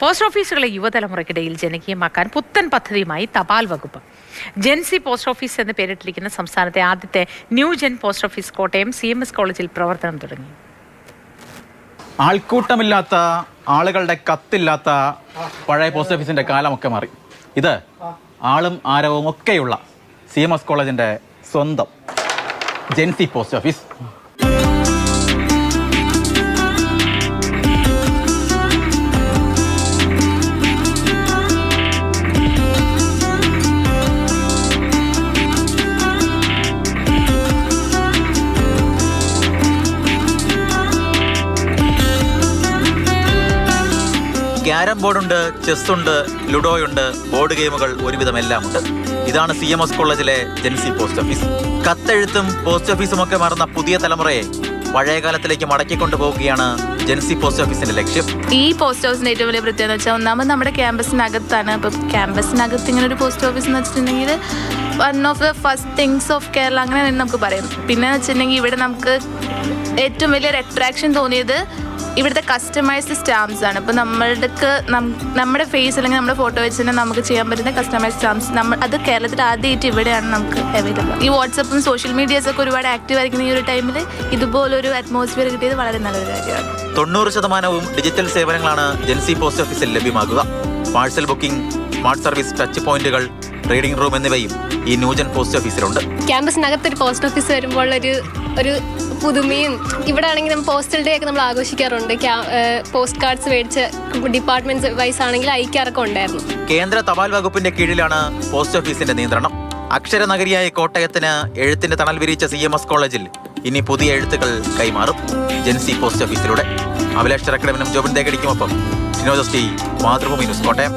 Post ഓഫീസുകളെ യുവതലമുറയ്ക്കിടയിൽ ജനകീയമാക്കാൻ പുത്തൻ പദ്ധതിയുമായി തപാൽ വകുപ്പ്. ജെൻസി പോസ്റ്റ് ഓഫീസ് എന്ന് പേരിട്ടിരിക്കുന്ന സംസ്ഥാനത്തെ ആദ്യത്തെ new gen post office Kottayam CMS കോളേജിൽ പ്രവർത്തനം തുടങ്ങി. ആൾക്കൂട്ടമില്ലാത്ത, ആളുകളുടെ കത്തില്ലാത്ത പഴയ പോസ്റ്റ് ഓഫീസിന്റെ കാലമൊക്കെ മാറി. ഇത് ആളും ആരവവും ഒക്കെയുള്ള CMS കോളേജിന്റെ സ്വന്തം ജെൻസി പോസ്റ്റ് ഓഫീസ്. ക്യാരം ബോർഡുണ്ട്, ചെസ്സുണ്ട്, ലുഡോയുണ്ട്, ബോർഡ് ഗെയിമുകൾ ഒരുവിധം എല്ലാം ഉണ്ട്. ഇതാണ് CMS കോളേജിലെ ജെൻസി പോസ്റ്റ് ഓഫീസ്. കത്തെഴുത്തും പോസ്റ്റ് ഓഫീസും ഒക്കെ മറന്ന പുതിയ തലമുറയെ പഴയ കാലത്തിലേക്ക് മടക്കിക്കൊണ്ടു പോവുകയാണ് ജെൻസി പോസ്റ്റ് ഓഫീസിന്റെ ലക്ഷ്യം. ഈ പോസ്റ്റ് ഓഫീസിന്റെ ഏറ്റവും വലിയ പ്രത്യേകത എന്ന് വെച്ചാൽ ഒന്നാമത് നമ്മുടെ ക്യാമ്പസിനകത്താണ്. ഇപ്പം ക്യാമ്പസിനകത്ത് ഇങ്ങനെ ഒരു പോസ്റ്റ് ഓഫീസ് എന്ന് വെച്ചിട്ടുണ്ടെങ്കിൽ one of the first things of Kerala അങ്ങനെ നമുക്ക് പറയാം. പിന്നെ എന്ന് വെച്ചിട്ടുണ്ടെങ്കിൽ ഇവിടെ നമുക്ക് ഏറ്റവും വലിയൊരു അട്രാക്ഷൻ തോന്നിയത് ഇവിടുത്തെ കസ്റ്റമൈസ്ഡ് സ്റ്റാമ്പ്സ് ആണ്. ഇപ്പോൾ നമ്മുടെ ഫേസ് അല്ലെങ്കിൽ നമ്മുടെ ഫോട്ടോ വെച്ച് തന്നെ നമുക്ക് ചെയ്യാൻ പറ്റുന്ന കസ്റ്റമൈസ്ഡ് സ്റ്റാമ്പ്സ് അത് കേരളത്തിൽ ആദ്യമായിട്ട് ഇവിടെയാണ് നമുക്ക് അവൈലബിൾ. ഈ വാട്സപ്പും സോഷ്യൽ മീഡിയാസൊക്കെ ഒരുപാട് ആക്റ്റീവ് ആയിരിക്കുന്ന ഈ ഒരു ടൈമിൽ ഇതുപോലൊരു അറ്റ്മോസ്ഫിയർ കിട്ടിയത് വളരെ നല്ലൊരു കാര്യമാണ്. 90% ഡിജിറ്റൽ സേവനങ്ങളാണ് ജെൻസി പോസ്റ്റ് ഓഫീസിൽ ലഭ്യമാകുക. Parcel booking, smart service, touch പോയിന്റുകൾ, റീഡിംഗ് റൂം എന്നിവയും ഈ ന്യൂജൻ പോസ്റ്റ് ഓഫീസിലുണ്ട്. ക്യാമ്പസിനകത്തൊരു പോസ്റ്റ് ഓഫീസ് വരുമ്പോൾ ഒരു പുതുമയും ഇവിടെ ആണെങ്കിൽ നമ്മൾ പോസ്റ്റൽ ഡേ ഒക്കെ നമ്മൾ ആഘോഷിക്കാറുണ്ട്. പോസ്റ്റ് കാർഡ്സ് മേടിച്ച് ഡിപ്പാർട്ട്മെന്റ് വൈസ് ആണെങ്കിൽ അയക്കാറൊക്കെ ഉണ്ടായിരുന്നു. കേന്ദ്ര തപാൽ വകുപ്പിന്റെ കീഴിലാണ് പോസ്റ്റ് ഓഫീസിന്റെ നിയന്ത്രണം. അക്ഷരനഗരിയായ കോട്ടയത്തിന് എഴുത്തിന്റെ തണൽ വിരിച്ച CMS കോളേജിൽ ഇനി പുതിയ എഴുത്തുകൾ കൈമാറും ജെൻസി പോസ്റ്റ് ഓഫീസിലൂടെ. അഭിലാഷ് ചരക്കടവിനും ജോബിൻ തേകടിക്കുമൊപ്പം ഷിനോജസ്റ്റി, മാതൃഭൂമി ന്യൂസ്, കോട്ടയം.